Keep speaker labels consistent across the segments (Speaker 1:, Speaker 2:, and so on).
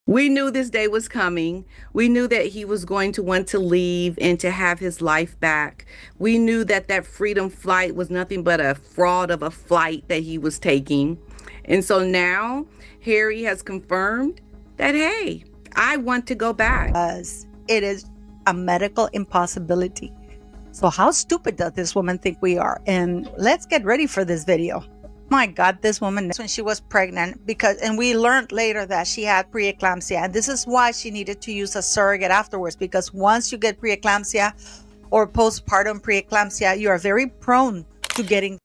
Speaker 1: We knew this day was coming. We knew that he was going to want to leave and to have his life back. We knew that that freedom flight was nothing but a fraud of a flight that he was taking. And so now Harry has confirmed that, hey, I want to go back.
Speaker 2: Because it is a medical impossibility. So how stupid does this woman think we are? And let's get ready for this video. My God, this woman, when she was pregnant, and we learned later that she had preeclampsia, and this is why she needed to use a surrogate afterwards, because once you get preeclampsia or postpartum preeclampsia, you are very prone to getting.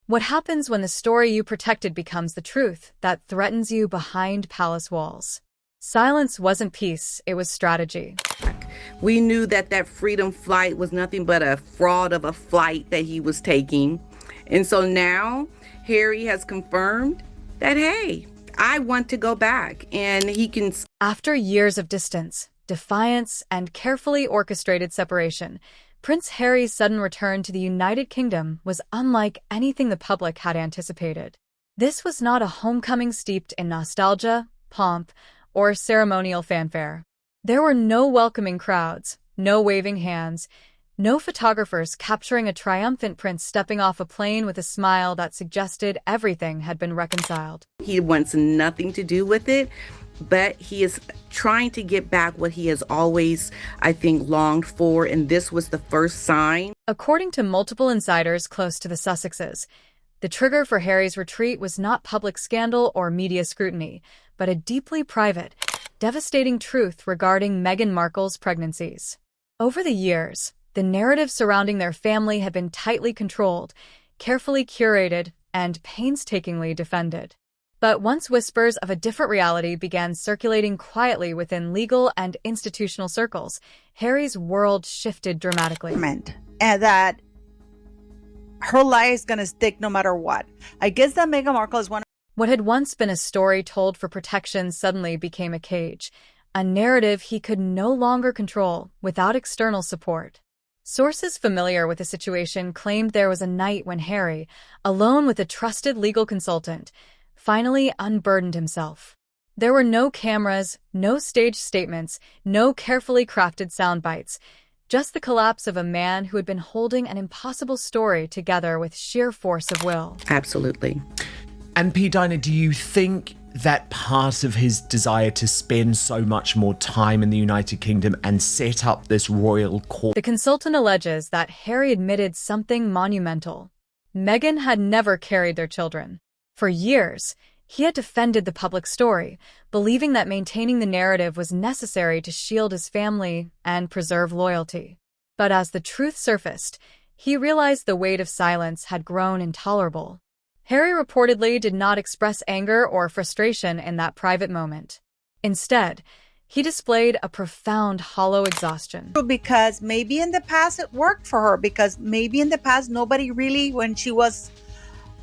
Speaker 3: What happens when the story you protected becomes the truth that threatens you behind palace walls? Silence wasn't peace, it was strategy.
Speaker 1: We knew that that freedom flight was nothing but a fraud of a flight that he was taking. And so now Harry has confirmed that, hey, I want to go back, and he can.
Speaker 3: After years of distance, defiance, and carefully orchestrated separation, Prince Harry's sudden return to the United Kingdom was unlike anything the public had anticipated. This was not a homecoming steeped in nostalgia, pomp, or ceremonial fanfare. There were no welcoming crowds, no waving hands, no photographers capturing a triumphant prince stepping off a plane with a smile that suggested everything had been reconciled.
Speaker 1: He wants nothing to do with it, but he is trying to get back what he has always, I think, longed for, and this was the first sign.
Speaker 3: According to multiple insiders close to the Sussexes, the trigger for Harry's retreat was not public scandal or media scrutiny, but a deeply private, devastating truth regarding Meghan Markle's pregnancies. Over the years, the narrative surrounding their family had been tightly controlled, carefully curated, and painstakingly defended. But once whispers of a different reality began circulating quietly within legal and institutional circles, Harry's world shifted dramatically.
Speaker 2: And that her lie is going to stick no matter what. I guess that Meghan Markle is one.
Speaker 3: What had once been a story told for protection suddenly became a cage, a narrative he could no longer control without external support. Sources familiar with the situation claimed there was a night when Harry, alone with a trusted legal consultant, finally unburdened himself. There were no cameras, no staged statements, no carefully crafted sound bites, just the collapse of a man who had been holding an impossible story together with sheer force of will.
Speaker 1: Absolutely.
Speaker 4: And P. Dinah, do you think that part of his desire to spend so much more time in the United Kingdom and set up this royal court?
Speaker 3: The consultant alleges that Harry admitted something monumental. Meghan had never carried their children. For years, he had defended the public story, believing that maintaining the narrative was necessary to shield his family and preserve loyalty. But as the truth surfaced, he realized the weight of silence had grown intolerable. Harry reportedly did not express anger or frustration in that private moment. Instead, he displayed a profound, hollow exhaustion.
Speaker 2: Because maybe in the past it worked for her, because maybe in the past nobody really, when she was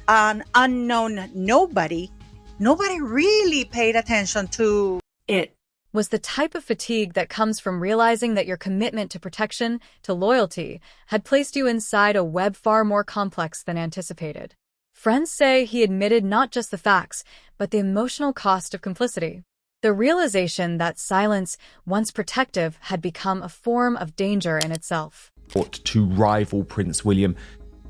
Speaker 2: an unknown nobody really paid attention to it.
Speaker 3: Was the type of fatigue that comes from realizing that your commitment to protection, to loyalty, had placed you inside a web far more complex than anticipated. Friends say he admitted not just the facts, but the emotional cost of complicity. The realization that silence, once protective, had become a form of danger in itself.
Speaker 4: To rival Prince William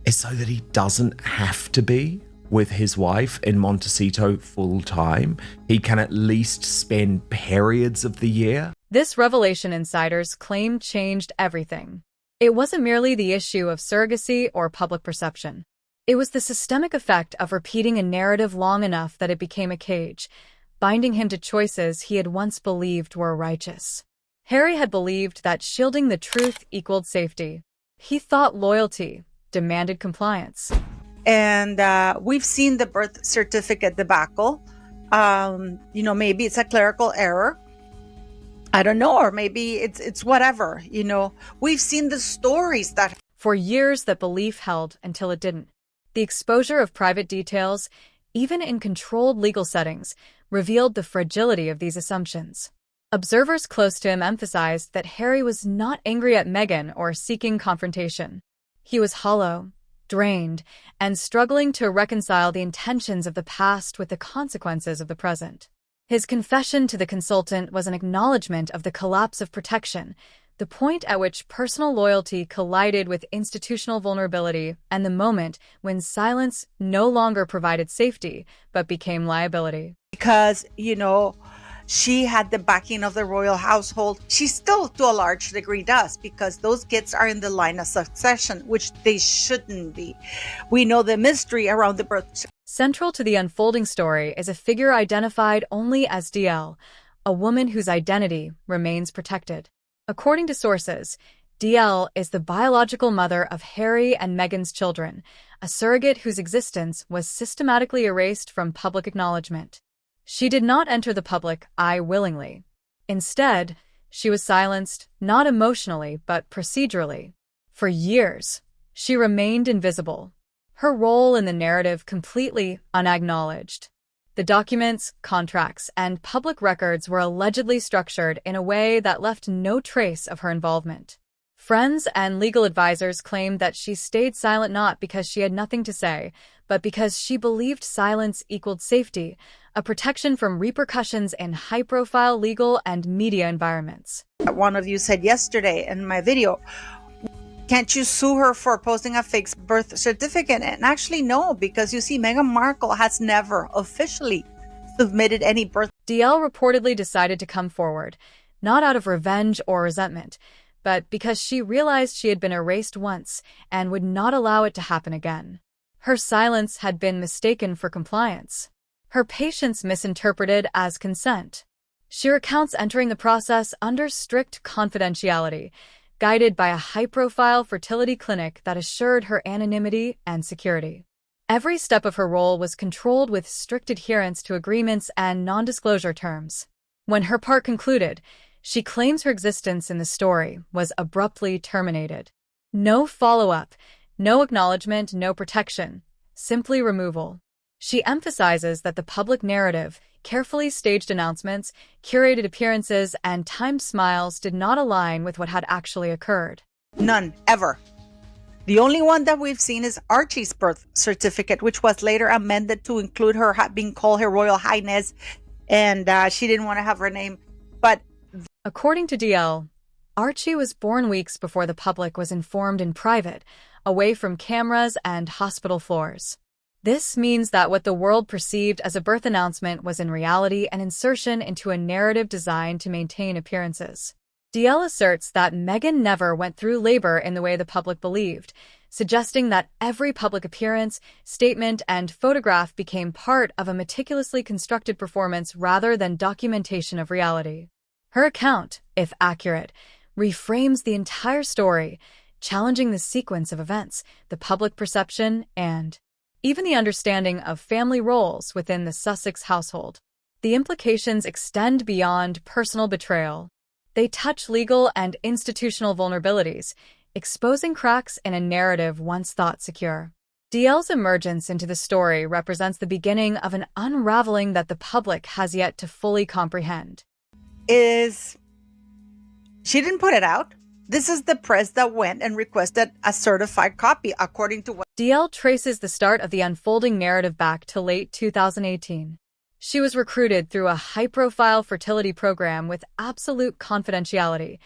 Speaker 4: is so that he doesn't have to be with his wife in Montecito full time. He can at least spend periods of the year.
Speaker 3: This revelation, insiders claim, changed everything. It wasn't merely the issue of surrogacy or public perception. It was the systemic effect of repeating a narrative long enough that it became a cage, binding him to choices he had once believed were righteous. Harry had believed that shielding the truth equaled safety. He thought loyalty demanded compliance.
Speaker 2: And we've seen the birth certificate debacle. Maybe it's a clerical error. I don't know, or maybe it's whatever. We've seen the stories that
Speaker 3: for years that belief held until it didn't. The exposure of private details, even in controlled legal settings, revealed the fragility of these assumptions. Observers close to him emphasized that Harry was not angry at Meghan or seeking confrontation. He was hollow, drained, and struggling to reconcile the intentions of the past with the consequences of the present. His confession to the consultant was an acknowledgement of the collapse of protection, the point at which personal loyalty collided with institutional vulnerability, and the moment when silence no longer provided safety, but became liability.
Speaker 2: Because, she had the backing of the royal household. She still, to a large degree, does, because those kids are in the line of succession, which they shouldn't be. We know the mystery around the birth.
Speaker 3: Central to the unfolding story is a figure identified only as DL, a woman whose identity remains protected. According to sources, DL is the biological mother of Harry and Meghan's children, a surrogate whose existence was systematically erased from public acknowledgement. She did not enter the public eye willingly. Instead, she was silenced, not emotionally, but procedurally. For years, she remained invisible, her role in the narrative completely unacknowledged. The documents, contracts, and public records were allegedly structured in a way that left no trace of her involvement. Friends and legal advisors claimed that she stayed silent not because she had nothing to say, but because she believed silence equaled safety, a protection from repercussions in high-profile legal and media environments.
Speaker 2: One of you said yesterday in my video, can't you sue her for posting a fake birth certificate? And actually, no, because you see, Meghan Markle has never officially submitted any birth.
Speaker 3: DL reportedly decided to come forward, not out of revenge or resentment, but because she realized she had been erased once and would not allow it to happen again. Her silence had been mistaken for compliance, her patience misinterpreted as consent. She recounts entering the process under strict confidentiality, guided by a high-profile fertility clinic that assured her anonymity and security. Every step of her role was controlled with strict adherence to agreements and non-disclosure terms. When her part concluded, she claims her existence in the story was abruptly terminated. No follow-up, no acknowledgement, no protection, simply removal. She emphasizes that the public narrative, carefully staged announcements, curated appearances, and timed smiles did not align with what had actually occurred.
Speaker 2: None, ever. The only one that we've seen is Archie's birth certificate, which was later amended to include her being called Her Royal Highness, and she didn't want to have her name. But
Speaker 3: according to DL, Archie was born weeks before the public was informed in private, away from cameras and hospital floors. This means that what the world perceived as a birth announcement was in reality an insertion into a narrative designed to maintain appearances. DL asserts that Meghan never went through labor in the way the public believed, suggesting that every public appearance, statement, and photograph became part of a meticulously constructed performance rather than documentation of reality. Her account, if accurate, reframes the entire story, challenging the sequence of events, the public perception, and even the understanding of family roles within the Sussex household. The implications extend beyond personal betrayal. They touch legal and institutional vulnerabilities, exposing cracks in a narrative once thought secure. DL's emergence into the story represents the beginning of an unraveling that the public has yet to fully comprehend.
Speaker 2: She didn't put it out. This is the press that went and requested a certified copy, according to what
Speaker 3: DL traces the start of the unfolding narrative back to late 2018. She was recruited through a high-profile fertility program with absolute confidentiality,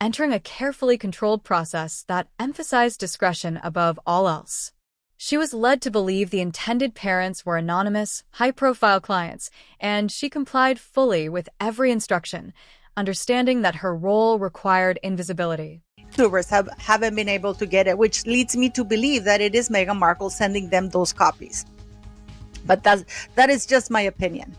Speaker 3: entering a carefully controlled process that emphasized discretion above all else. She was led to believe the intended parents were anonymous, high-profile clients, and she complied fully with every instruction, understanding that her role required invisibility.
Speaker 2: YouTubers haven't been able to get it, which leads me to believe that it is Meghan Markle sending them those copies. But that is just my opinion.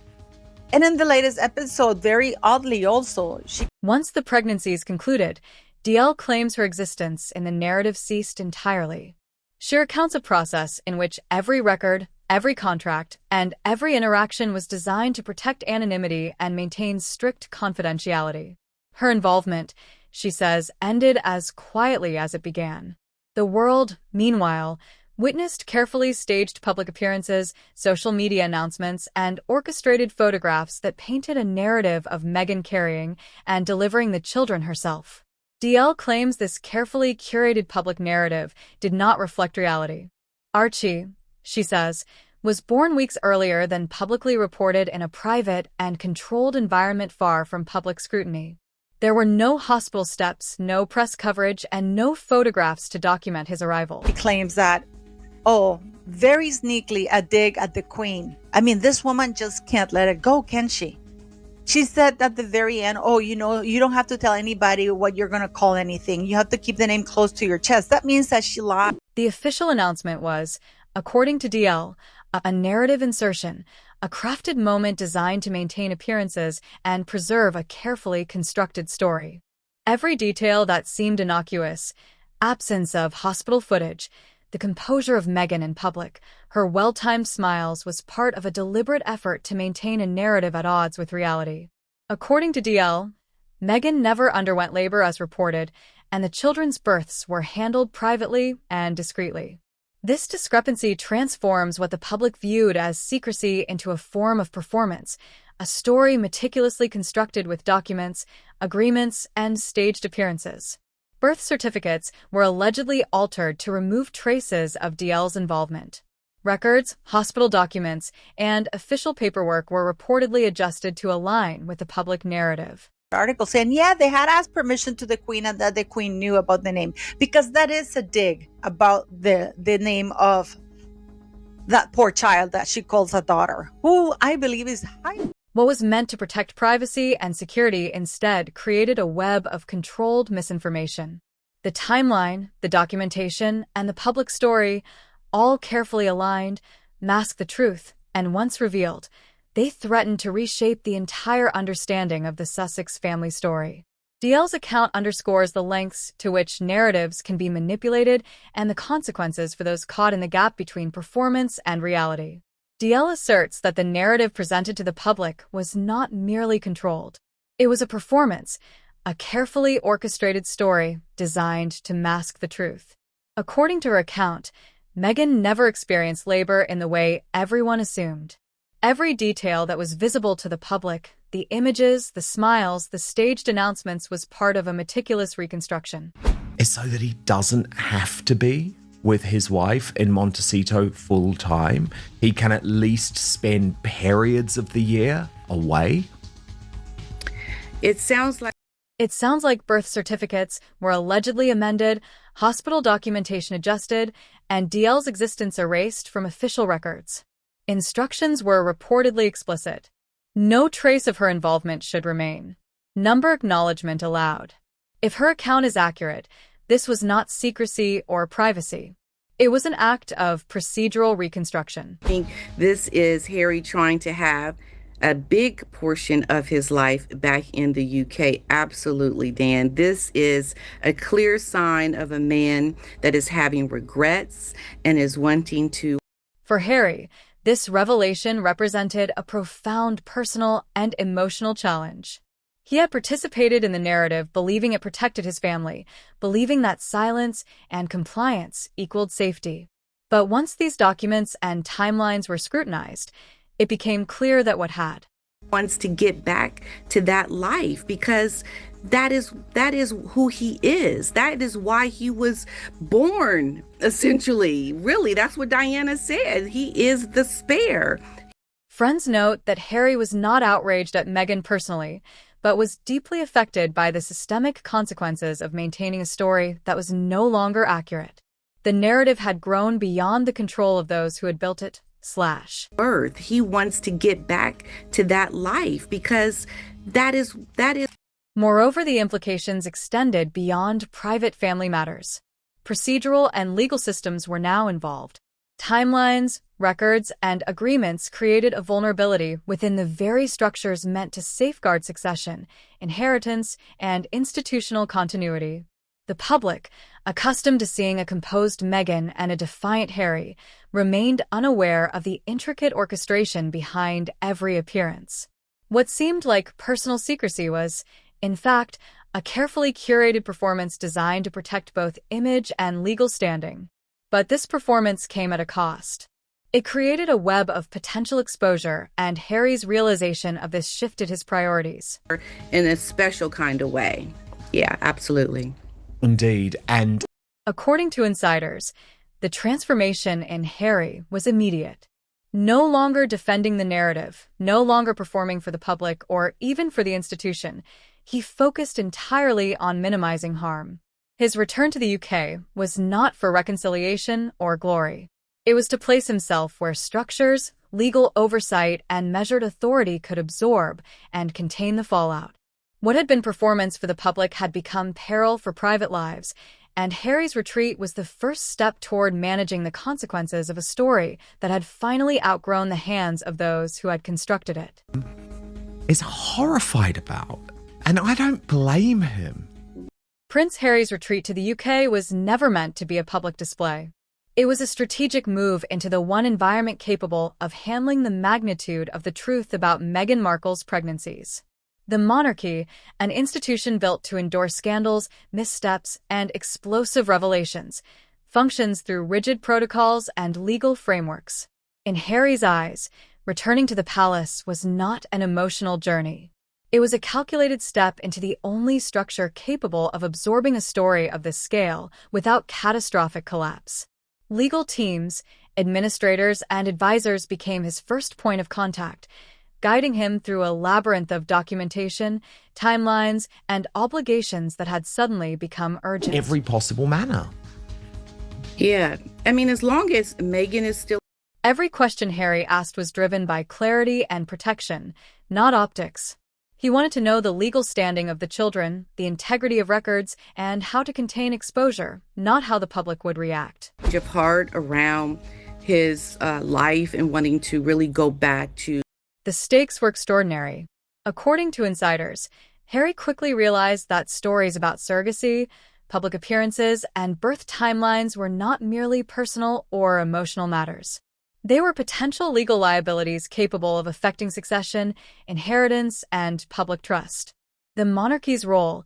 Speaker 2: And in the latest episode, very oddly also,
Speaker 3: once the pregnancies concluded, DL claims her existence in the narrative ceased entirely. She recounts a process in which every record, every contract, and every interaction was designed to protect anonymity and maintain strict confidentiality. Her involvement, she says, ended as quietly as it began. The world, meanwhile, witnessed carefully staged public appearances, social media announcements, and orchestrated photographs that painted a narrative of Meghan carrying and delivering the children herself. DL claims this carefully curated public narrative did not reflect reality. Archie, she says, was born weeks earlier than publicly reported in a private and controlled environment far from public scrutiny. There were no hospital steps, no press coverage, and no photographs to document his arrival.
Speaker 2: He claims that, oh, very sneakily a dig at the Queen. I mean, this woman just can't let it go, can she? She said at the very end, oh, you don't have to tell anybody what you're going to call anything. You have to keep the name close to your chest. That means that she lied.
Speaker 3: The official announcement was, according to DL, a narrative insertion, a crafted moment designed to maintain appearances and preserve a carefully constructed story. Every detail that seemed innocuous, absence of hospital footage, the composure of Meghan in public, her well-timed smiles was part of a deliberate effort to maintain a narrative at odds with reality. According to DL, Meghan never underwent labor as reported, and the children's births were handled privately and discreetly. This discrepancy transforms what the public viewed as secrecy into a form of performance, a story meticulously constructed with documents, agreements, and staged appearances. Birth certificates were allegedly altered to remove traces of DL's involvement. Records, hospital documents, and official paperwork were reportedly adjusted to align with the public narrative.
Speaker 2: Article saying, yeah, they had asked permission to the Queen and that the Queen knew about the name, because that is a dig about the name of that poor child that she calls a daughter, who I believe is high.
Speaker 3: What was meant to protect privacy and security instead created a web of controlled misinformation. The timeline, the documentation, and the public story, all carefully aligned, mask the truth, and once revealed, they threatened to reshape the entire understanding of the Sussex family story. DL's account underscores the lengths to which narratives can be manipulated and the consequences for those caught in the gap between performance and reality. DL asserts that the narrative presented to the public was not merely controlled. It was a performance, a carefully orchestrated story designed to mask the truth. According to her account, Meghan never experienced labor in the way everyone assumed. Every detail that was visible to the public, the images, the smiles, the staged announcements was part of a meticulous reconstruction.
Speaker 4: It's so that he doesn't have to be with his wife in Montecito full time. He can at least spend periods of the year away.
Speaker 1: It sounds like
Speaker 3: birth certificates were allegedly amended, hospital documentation adjusted, and DL's existence erased from official records. Instructions were reportedly explicit. No trace of her involvement should remain. Number acknowledgement allowed. If her account is accurate, this was not secrecy or privacy. It was an act of procedural reconstruction.
Speaker 1: I think this is Harry trying to have a big portion of his life back in the UK. Absolutely, Dan. This is a clear sign of a man that is having regrets and is wanting to.
Speaker 3: For Harry, this revelation represented a profound personal and emotional challenge. He had participated in the narrative believing it protected his family, believing that silence and compliance equaled safety. But once these documents and timelines were scrutinized, it became clear that what had.
Speaker 1: Wants to get back to that life because that is who he is. That is why he was born, essentially. Really, that's what Diana said. He is the spare.
Speaker 3: Friends note that Harry was not outraged at Meghan personally, but was deeply affected by the systemic consequences of maintaining a story that was no longer accurate. The narrative had grown beyond the control of those who had built it.
Speaker 1: Birth. He wants to get back to that life because that is.
Speaker 3: Moreover, the implications extended beyond private family matters. Procedural and legal systems were now involved. Timelines, records, and agreements created a vulnerability within the very structures meant to safeguard succession, inheritance, and institutional continuity. The public, accustomed to seeing a composed Meghan and a defiant Harry, remained unaware of the intricate orchestration behind every appearance. What seemed like personal secrecy was, in fact, a carefully curated performance designed to protect both image and legal standing. But this performance came at a cost. It created a web of potential exposure, and Harry's realization of this shifted his priorities.
Speaker 1: In a special kind of way. Yeah, absolutely.
Speaker 4: Indeed, and
Speaker 3: according to insiders, the transformation in Harry was immediate. No longer defending the narrative, no longer performing for the public or even for the institution, he focused entirely on minimizing harm. His return to the UK was not for reconciliation or glory. It was to place himself where structures, legal oversight, and measured authority could absorb and contain the fallout. What had been performance for the public had become peril for private lives, and Harry's retreat was the first step toward managing the consequences of a story that had finally outgrown the hands of those who had constructed it.
Speaker 4: Is horrified about, and I don't blame him.
Speaker 3: Prince Harry's retreat to the UK was never meant to be a public display. It was a strategic move into the one environment capable of handling the magnitude of the truth about Meghan Markle's pregnancies. The monarchy, an institution built to endure scandals, missteps, and explosive revelations, functions through rigid protocols and legal frameworks. In Harry's eyes, returning to the palace was not an emotional journey. It was a calculated step into the only structure capable of absorbing a story of this scale without catastrophic collapse. Legal teams, administrators, and advisors became his first point of contact, guiding him through a labyrinth of documentation, timelines, and obligations that had suddenly become urgent.
Speaker 4: Every possible manner.
Speaker 1: Yeah, I mean, as long as Meghan is still...
Speaker 3: Every question Harry asked was driven by clarity and protection, not optics. He wanted to know the legal standing of the children, the integrity of records, and how to contain exposure, not how the public would react.
Speaker 1: ...of heart around his life and wanting to really go back to...
Speaker 3: The stakes were extraordinary. According to insiders, Harry quickly realized that stories about surrogacy, public appearances, and birth timelines were not merely personal or emotional matters. They were potential legal liabilities capable of affecting succession, inheritance, and public trust. The monarchy's role,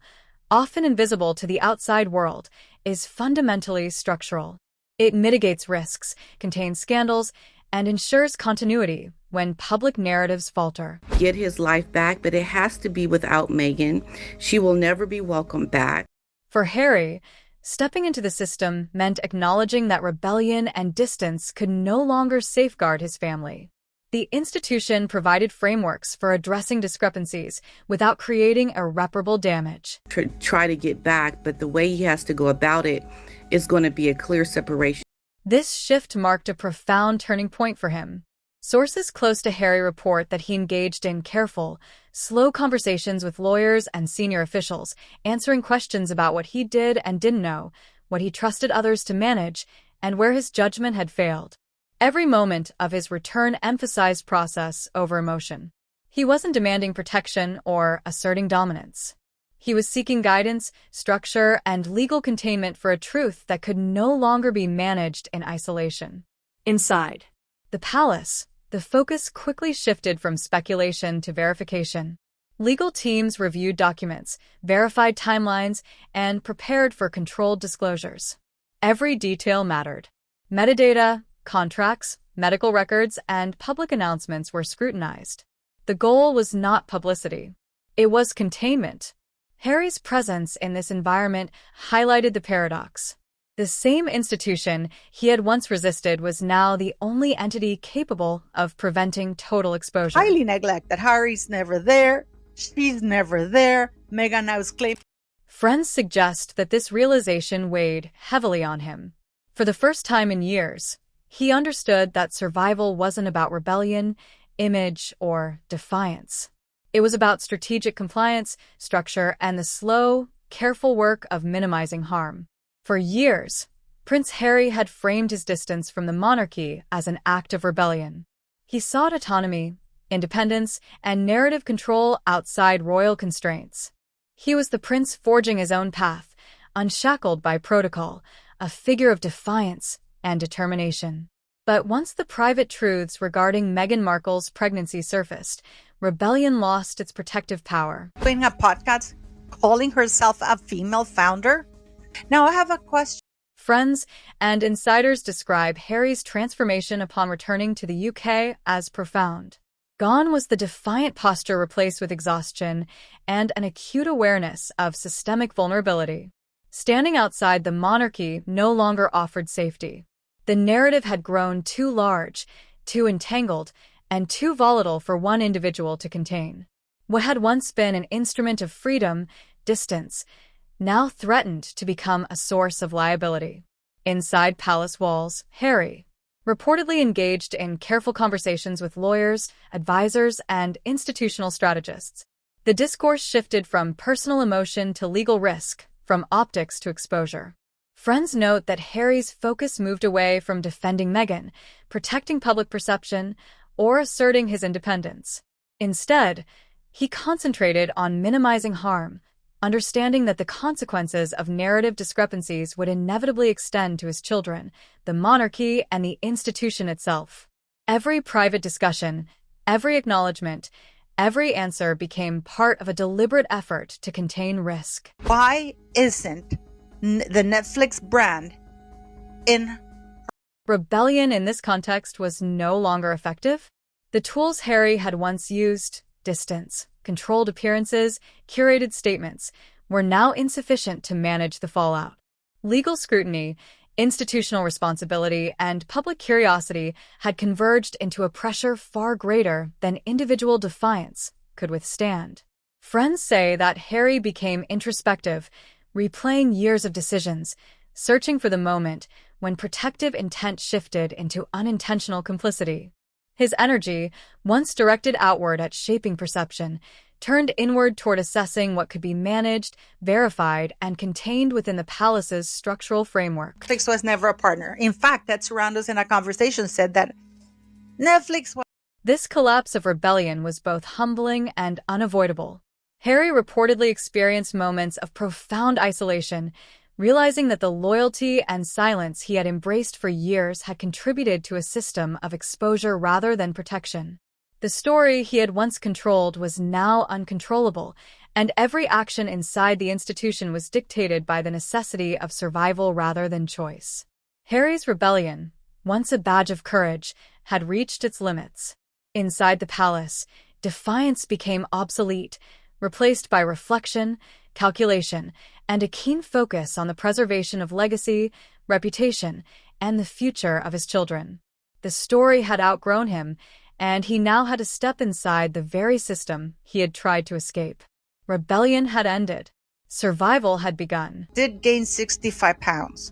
Speaker 3: often invisible to the outside world, is fundamentally structural. It mitigates risks, contains scandals, and ensures continuity when public narratives falter.
Speaker 1: ...get his life back, but it has to be without Meghan. She will never be welcome back.
Speaker 3: For Harry, stepping into the system meant acknowledging that rebellion and distance could no longer safeguard his family. The institution provided frameworks for addressing discrepancies without creating irreparable damage.
Speaker 1: Try to get back, but the way he has to go about it is going to be a clear separation.
Speaker 3: This shift marked a profound turning point for him. Sources close to Harry report that he engaged in careful, slow conversations with lawyers and senior officials, answering questions about what he did and didn't know, what he trusted others to manage, and where his judgment had failed. Every moment of his return emphasized process over emotion. He wasn't demanding protection or asserting dominance. He was seeking guidance, structure, and legal containment for a truth that could no longer be managed in isolation. Inside the palace, the focus quickly shifted from speculation to verification. Legal teams reviewed documents, verified timelines, and prepared for controlled disclosures. Every detail mattered. Metadata, contracts, medical records, and public announcements were scrutinized. The goal was not publicity. It was containment. Harry's presence in this environment highlighted the paradox. The same institution he had once resisted was now the only entity capable of preventing total exposure.
Speaker 2: Highly neglected. Harry's never there. She's never there. Meghan now is claiming.
Speaker 3: Friends suggest that this realization weighed heavily on him. For the first time in years, he understood that survival wasn't about rebellion, image, or defiance. It was about strategic compliance, structure, and the slow, careful work of minimizing harm. For years, Prince Harry had framed his distance from the monarchy as an act of rebellion. He sought autonomy, independence, and narrative control outside royal constraints. He was the prince forging his own path, unshackled by protocol, a figure of defiance and determination. But once the private truths regarding Meghan Markle's pregnancy surfaced, rebellion lost its protective power.
Speaker 2: Doing a podcast, calling herself a female founder. Now I have a question.
Speaker 3: Friends and insiders describe Harry's transformation upon returning to the UK as profound. Gone was the defiant posture replaced with exhaustion and an acute awareness of systemic vulnerability. Standing outside the monarchy no longer offered safety. The narrative had grown too large, too entangled, and too volatile for one individual to contain. What had once been an instrument of freedom, distance, now threatened to become a source of liability. Inside palace walls, Harry, reportedly engaged in careful conversations with lawyers, advisors, and institutional strategists. The discourse shifted from personal emotion to legal risk, from optics to exposure. Friends note that Harry's focus moved away from defending Meghan, protecting public perception, or asserting his independence. Instead, he concentrated on minimizing harm, understanding that the consequences of narrative discrepancies would inevitably extend to his children, the monarchy, and the institution itself. Every private discussion, every acknowledgement, every answer became part of a deliberate effort to contain risk.
Speaker 2: Why isn't the Netflix brand in
Speaker 3: Rebellion in this context was no longer effective. The tools Harry had once used, distance, controlled appearances, curated statements, were now insufficient to manage the fallout. Legal scrutiny, institutional responsibility, and public curiosity had converged into a pressure far greater than individual defiance could withstand. Friends say that Harry became introspective, replaying years of decisions, searching for the moment when protective intent shifted into unintentional complicity. His energy, once directed outward at shaping perception, turned inward toward assessing what could be managed, verified, and contained within the palace's structural framework.
Speaker 2: Netflix was never a partner. In fact, Ted Sarandos in a conversation said that Netflix was.
Speaker 3: This collapse of rebellion was both humbling and unavoidable. Harry reportedly experienced moments of profound isolation, realizing that the loyalty and silence he had embraced for years had contributed to a system of exposure rather than protection. The story he had once controlled was now uncontrollable, and every action inside the institution was dictated by the necessity of survival rather than choice. Harry's rebellion, once a badge of courage, had reached its limits. Inside the palace, defiance became obsolete, replaced by reflection, calculation, and a keen focus on the preservation of legacy, reputation, and the future of his children. The story had outgrown him, and he now had to step inside the very system he had tried to escape. Rebellion had ended. Survival had begun.
Speaker 2: Did gain 65 pounds.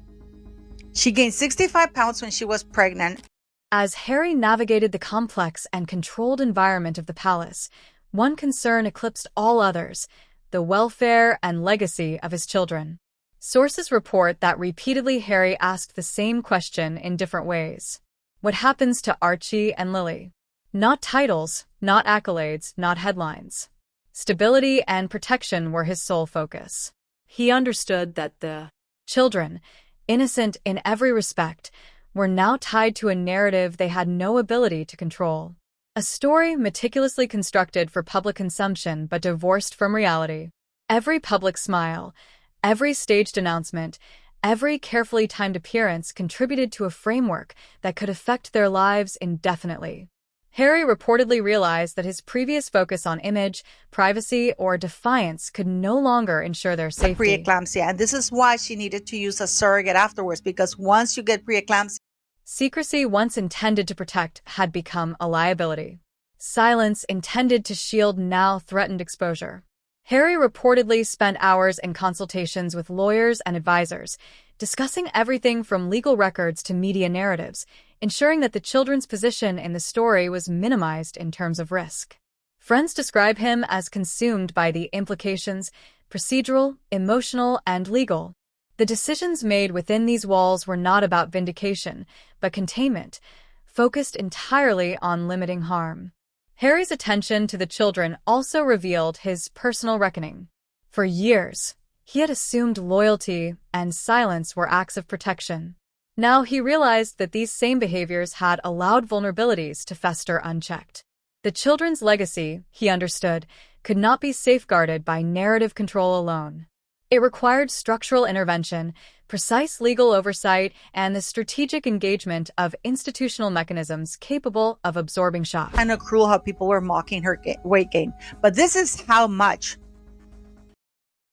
Speaker 2: She gained 65 pounds when she was pregnant.
Speaker 3: As Harry navigated the complex and controlled environment of the palace, one concern eclipsed all others: the welfare and legacy of his children. Sources report that repeatedly Harry asked the same question in different ways. What happens to Archie and Lily? Not titles, not accolades, not headlines. Stability and protection were his sole focus. He understood that the children, innocent in every respect, were now tied to a narrative they had no ability to control. A story meticulously constructed for public consumption but divorced from reality. Every public smile, every staged announcement, every carefully timed appearance contributed to a framework that could affect their lives indefinitely. Harry reportedly realized that his previous focus on image, privacy, or defiance could no longer ensure their safety.
Speaker 2: Preeclampsia, and this is why she needed to use a surrogate afterwards, because once you get preeclampsia,
Speaker 3: secrecy once intended to protect had become a liability. Silence intended to shield now threatened exposure. Harry reportedly spent hours in consultations with lawyers and advisors, discussing everything from legal records to media narratives, ensuring that the children's position in the story was minimized in terms of risk. Friends describe him as consumed by the implications, procedural, emotional, and legal. The decisions made within these walls were not about vindication, but containment, focused entirely on limiting harm. Harry's attention to the children also revealed his personal reckoning. For years, he had assumed loyalty and silence were acts of protection. Now he realized that these same behaviors had allowed vulnerabilities to fester unchecked. The children's legacy, he understood, could not be safeguarded by narrative control alone. It required structural intervention, precise legal oversight, and the strategic engagement of institutional mechanisms capable of absorbing shock.
Speaker 2: kind of cruel how people were mocking her weight gain. But this is how much.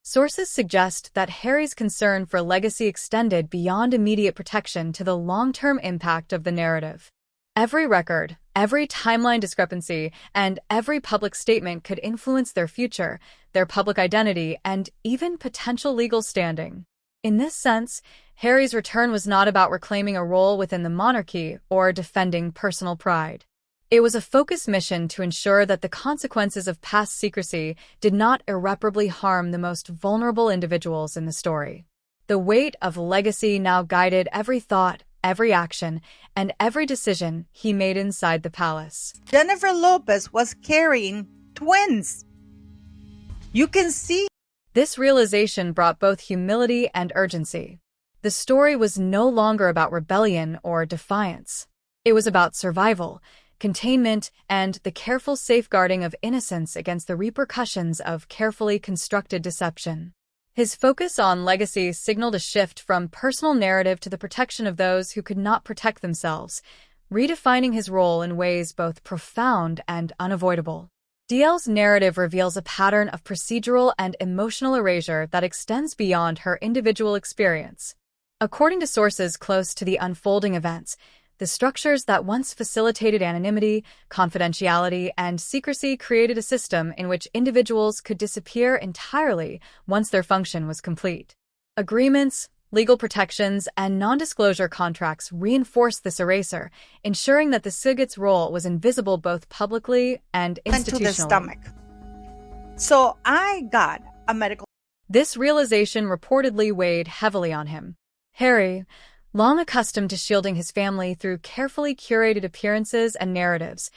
Speaker 3: Sources suggest that Harry's concern for legacy extended beyond immediate protection to the long-term impact of the narrative. Every record, every timeline discrepancy, and every public statement could influence their future, their public identity, and even potential legal standing. In this sense, Harry's return was not about reclaiming a role within the monarchy or defending personal pride. It was a focused mission to ensure that the consequences of past secrecy did not irreparably harm the most vulnerable individuals in the story. The weight of legacy now guided every thought, every action, and every decision he made inside the palace.
Speaker 2: Jennifer Lopez was carrying twins. You can see.
Speaker 3: This realization brought both humility and urgency. The story was no longer about rebellion or defiance. It was about survival, containment, and the careful safeguarding of innocence against the repercussions of carefully constructed deception. His focus on legacy signaled a shift from personal narrative to the protection of those who could not protect themselves, redefining his role in ways both profound and unavoidable. DL's narrative reveals a pattern of procedural and emotional erasure that extends beyond her individual experience. According to sources close to the unfolding events, the structures that once facilitated anonymity, confidentiality, and secrecy created a system in which individuals could disappear entirely once their function was complete. Agreements, legal protections, and non-disclosure contracts reinforced this erasure, ensuring that the surrogate's role was invisible both publicly and institutionally.
Speaker 2: To the stomach. So I got a medical.
Speaker 3: This realization reportedly weighed heavily on him. Harry, long accustomed to shielding his family through carefully curated appearances and narratives,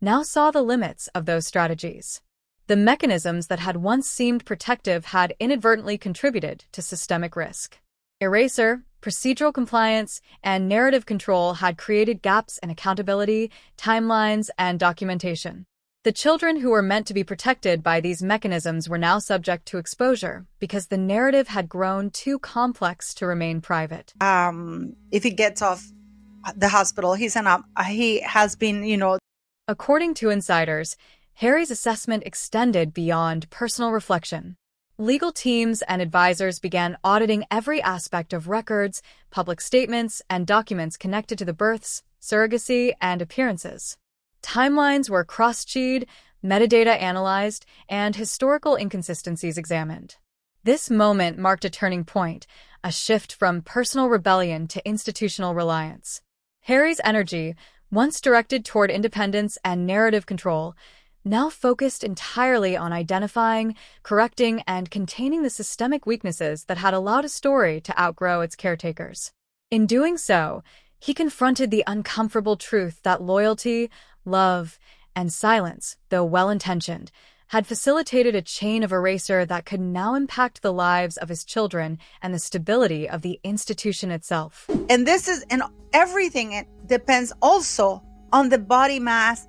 Speaker 3: now saw the limits of those strategies. The mechanisms that had once seemed protective had inadvertently contributed to systemic risk. Erasure, procedural compliance, and narrative control had created gaps in accountability, timelines, and documentation. The children who were meant to be protected by these mechanisms were now subject to exposure because the narrative had grown too complex to remain private.
Speaker 2: If he gets off the hospital, he has been,
Speaker 3: According to insiders, Harry's assessment extended beyond personal reflection. Legal teams and advisors began auditing every aspect of records, public statements, and documents connected to the births, surrogacy, and appearances. Timelines were cross-checked, metadata analyzed, and historical inconsistencies examined. This moment marked a turning point, a shift from personal rebellion to institutional reliance. Harry's energy, once directed toward independence and narrative control, now focused entirely on identifying, correcting, and containing the systemic weaknesses that had allowed a story to outgrow its caretakers. In doing so, he confronted the uncomfortable truth that loyalty, love, and silence, though well-intentioned, had facilitated a chain of erasure that could now impact the lives of his children and the stability of the institution itself.
Speaker 2: And everything it depends also on the body mass.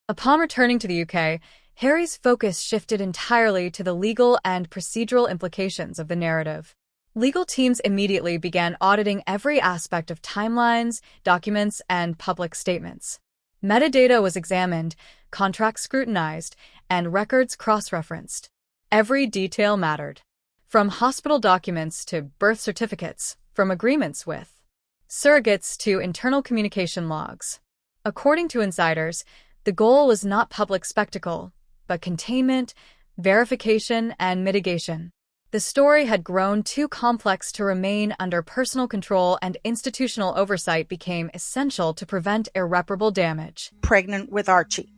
Speaker 3: Upon returning to the UK, Harry's focus shifted entirely to the legal and procedural implications of the narrative. Legal teams immediately began auditing every aspect of timelines, documents, and public statements. Metadata was examined, contracts scrutinized, and records cross-referenced. Every detail mattered. From hospital documents to birth certificates, from agreements with surrogates to internal communication logs. According to insiders, the goal was not public spectacle, but containment, verification, and mitigation. The story had grown too complex to remain under personal control, and institutional oversight became essential to prevent irreparable damage.
Speaker 2: Pregnant with Archie.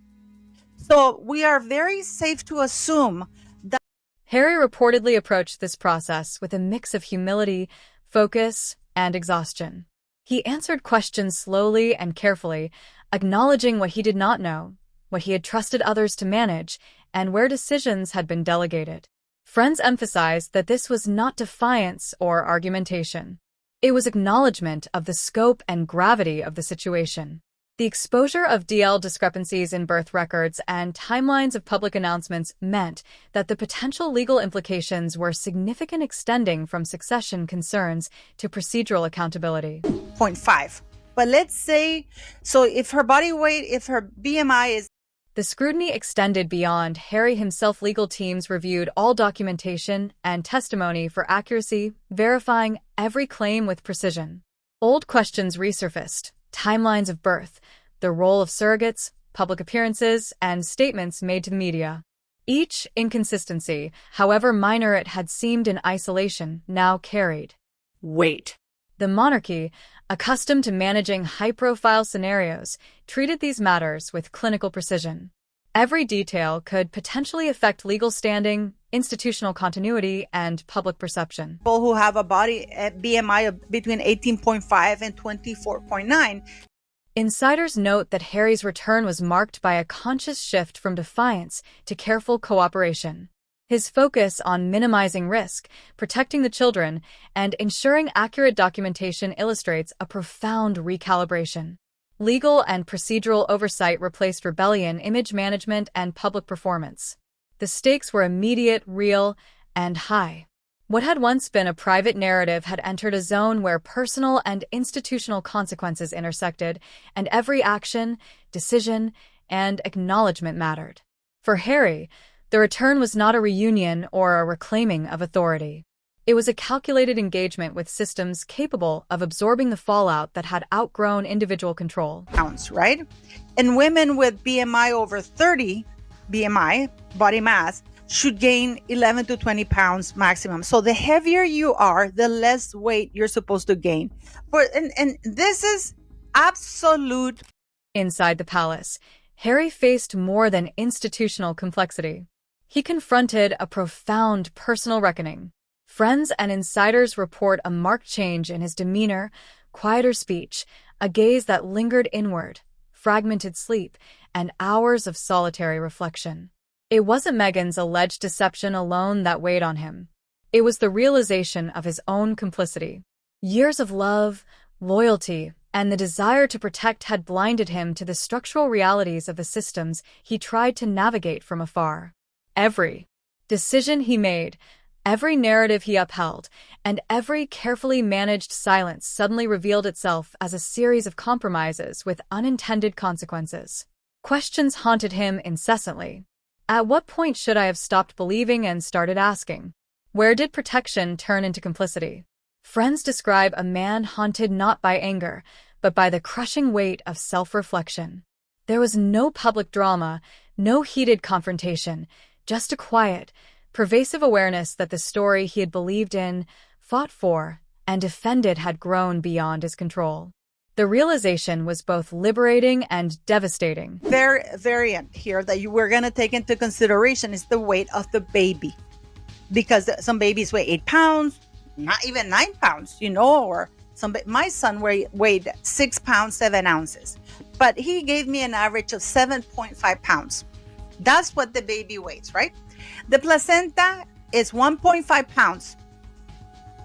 Speaker 2: So we are very safe to assume that
Speaker 3: Harry reportedly approached this process with a mix of humility, focus, and exhaustion. He answered questions slowly and carefully, acknowledging what he did not know, what he had trusted others to manage, and where decisions had been delegated. Friends emphasized that this was not defiance or argumentation. It was acknowledgement of the scope and gravity of the situation. The exposure of DL discrepancies in birth records and timelines of public announcements meant that the potential legal implications were significant, extending from succession concerns to procedural accountability.
Speaker 2: 0.5. But let's say, so if her body weight, if her BMI is...
Speaker 3: The scrutiny extended beyond Harry himself. Legal teams reviewed all documentation and testimony for accuracy, verifying every claim with precision. Old questions resurfaced: timelines of birth, the role of surrogates, public appearances, and statements made to the media. Each inconsistency, however minor it had seemed in isolation, now carried weight. The monarchy, accustomed to managing high-profile scenarios, treated these matters with clinical precision. Every detail could potentially affect legal standing, institutional continuity, and public perception.
Speaker 2: People who have a body BMI of between 18.5 and 24.9.
Speaker 3: Insiders note that Harry's return was marked by a conscious shift from defiance to careful cooperation. His focus on minimizing risk, protecting the children, and ensuring accurate documentation illustrates a profound recalibration. Legal and procedural oversight replaced rebellion, image management, and public performance. The stakes were immediate, real, and high. What had once been a private narrative had entered a zone where personal and institutional consequences intersected, and every action, decision, and acknowledgement mattered. For Harry, the return was not a reunion or a reclaiming of authority. It was a calculated engagement with systems capable of absorbing the fallout that had outgrown individual control.
Speaker 2: Pounds, right? And women with BMI over 30, BMI, body mass, should gain 11 to 20 pounds maximum. So the heavier you are, the less weight you're supposed to gain. And this is absolute.
Speaker 3: Inside the palace, Harry faced more than institutional complexity. He confronted a profound personal reckoning. Friends and insiders report a marked change in his demeanor, quieter speech, a gaze that lingered inward, fragmented sleep, and hours of solitary reflection. It wasn't Meghan's alleged deception alone that weighed on him. It was the realization of his own complicity. Years of love, loyalty, and the desire to protect had blinded him to the structural realities of the systems he tried to navigate from afar. Every decision he made, every narrative he upheld, and every carefully managed silence suddenly revealed itself as a series of compromises with unintended consequences. Questions haunted him incessantly. At what point should I have stopped believing and started asking? Where did protection turn into complicity? Friends describe a man haunted not by anger, but by the crushing weight of self-reflection. There was no public drama, no heated confrontation, just a quiet, pervasive awareness that the story he had believed in, fought for, and defended had grown beyond his control. The realization was both liberating and devastating.
Speaker 2: Their variant here that we're going to take into consideration is the weight of the baby. Because some babies weigh 8 pounds, not even 9 pounds, or my son weighed 6 pounds, 7 ounces. But he gave me an average of 7.5 pounds. That's what the baby weighs, right? The placenta is 1.5 pounds.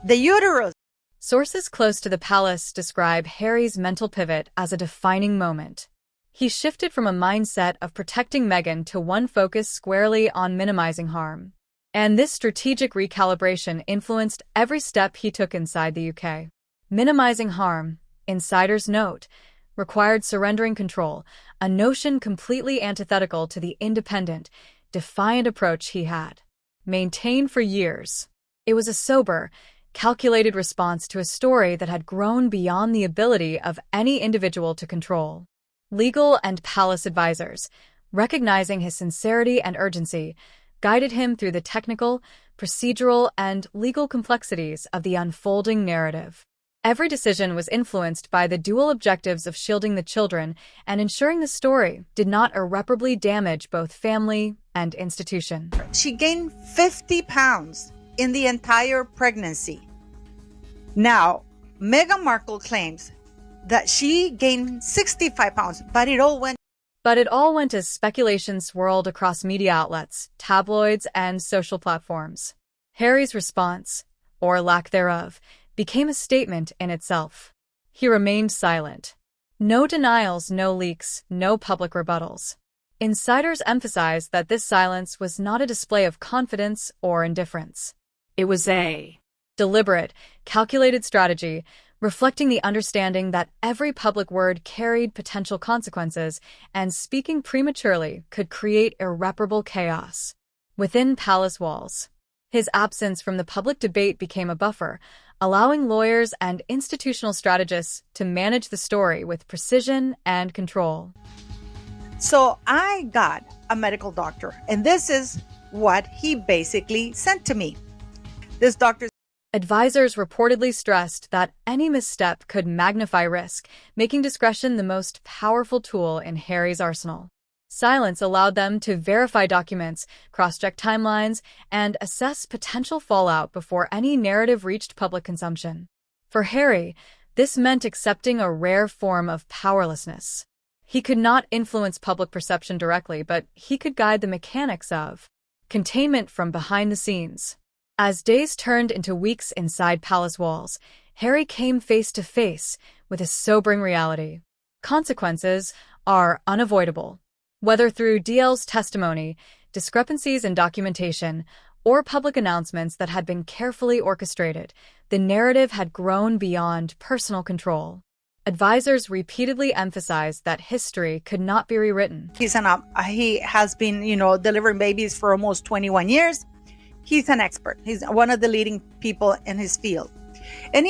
Speaker 2: The uterus.
Speaker 3: Sources close to the palace describe Harry's mental pivot as a defining moment. He shifted from a mindset of protecting Meghan to one focused squarely on minimizing harm. And this strategic recalibration influenced every step he took inside the UK. Minimizing harm, insiders note, required surrendering control, a notion completely antithetical to the independent, defiant approach he had maintained for years. It was a sober, calculated response to a story that had grown beyond the ability of any individual to control. Legal and palace advisors, recognizing his sincerity and urgency, guided him through the technical, procedural, and legal complexities of the unfolding narrative. Every decision was influenced by the dual objectives of shielding the children and ensuring the story did not irreparably damage both family and institution.
Speaker 2: She gained 50 pounds in the entire pregnancy. Now, Meghan Markle claims that she gained 65 pounds, but it all went
Speaker 3: as speculation swirled across media outlets, tabloids, and social platforms. Harry's response, or lack thereof, became a statement in itself. He remained silent. No denials, no leaks, no public rebuttals. Insiders emphasized that this silence was not a display of confidence or indifference. It was a deliberate, calculated strategy, reflecting the understanding that every public word carried potential consequences, and speaking prematurely could create irreparable chaos. Within palace walls, His absence from the public debate became a buffer, allowing lawyers and institutional strategists to manage the story with precision and control.
Speaker 2: So I got a medical doctor, and this is what he basically sent to me. This doctor.
Speaker 3: Advisors reportedly stressed that any misstep could magnify risk, making discretion the most powerful tool in Harry's arsenal. Silence allowed them to verify documents, cross-check timelines, and assess potential fallout before any narrative reached public consumption. For Harry, this meant accepting a rare form of powerlessness. He could not influence public perception directly, but he could guide the mechanics of containment from behind the scenes. As days turned into weeks inside palace walls, Harry came face to face with a sobering reality. Consequences are unavoidable. Whether through DL's testimony, discrepancies in documentation, or public announcements that had been carefully orchestrated, the narrative had grown beyond personal control. Advisors repeatedly emphasized that history could not be rewritten.
Speaker 2: He has been, delivering babies for almost 21 years. He's an expert. He's one of the leading people in his field. And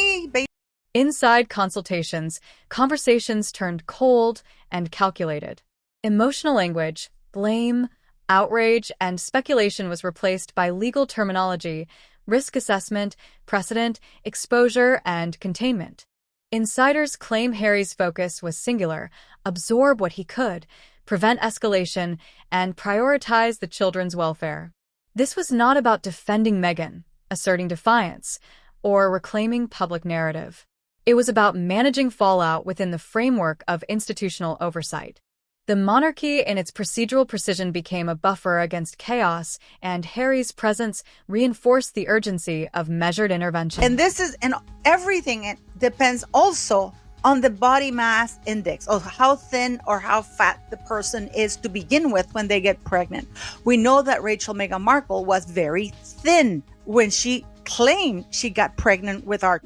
Speaker 3: Inside consultations, conversations turned cold and calculated. Emotional language, blame, outrage, and speculation was replaced by legal terminology, risk assessment, precedent, exposure, and containment. Insiders claim Harry's focus was singular: absorb what he could, prevent escalation, and prioritize the children's welfare. This was not about defending Meghan, asserting defiance, or reclaiming public narrative. It was about managing fallout within the framework of institutional oversight. The monarchy in its procedural precision became a buffer against chaos, and Harry's presence reinforced the urgency of measured intervention.
Speaker 2: And everything depends also on the body mass index, or how thin or how fat the person is to begin with when they get pregnant. We know that Meghan Markle was very thin when she claimed she got pregnant with our.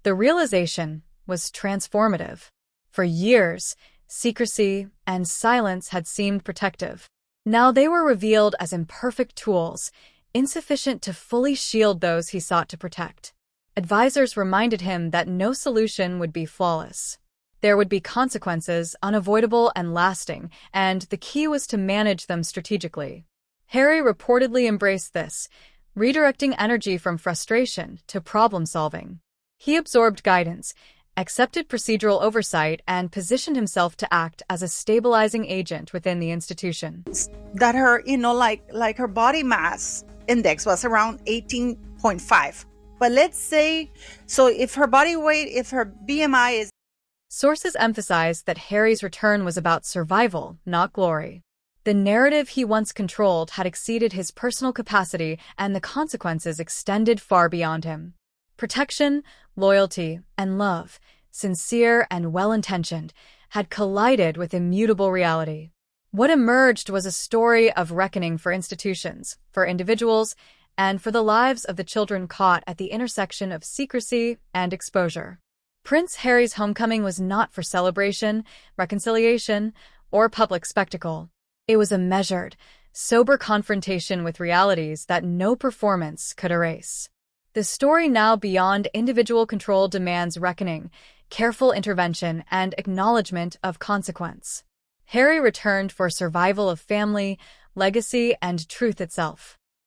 Speaker 3: The realization was transformative. For years, secrecy and silence had seemed protective. Now they were revealed as imperfect tools, insufficient to fully shield those he sought to protect. Advisors reminded him that no solution would be flawless. There would be consequences, unavoidable and lasting, and the key was to manage them strategically. Harry reportedly embraced this, redirecting energy from frustration to problem-solving. He absorbed guidance, accepted procedural oversight, and positioned himself to act as a stabilizing agent within the institution.
Speaker 2: That her, like her body mass index was around 18.5. But let's say, so if her body weight, if her BMI is.
Speaker 3: Sources emphasized that Harry's return was about survival, not glory. The narrative he once controlled had exceeded his personal capacity, and the consequences extended far beyond him. Protection, loyalty, and love, sincere and well-intentioned, had collided with immutable reality. What emerged was a story of reckoning for institutions, for individuals, and for the lives of the children caught at the intersection of secrecy and exposure. Prince Harry's homecoming was not for celebration, reconciliation, or public spectacle. It was a measured, sober confrontation with realities that no performance could erase. The story now beyond individual control demands reckoning, careful intervention, and acknowledgement of consequence. Harry returned for survival of family, legacy, and truth itself.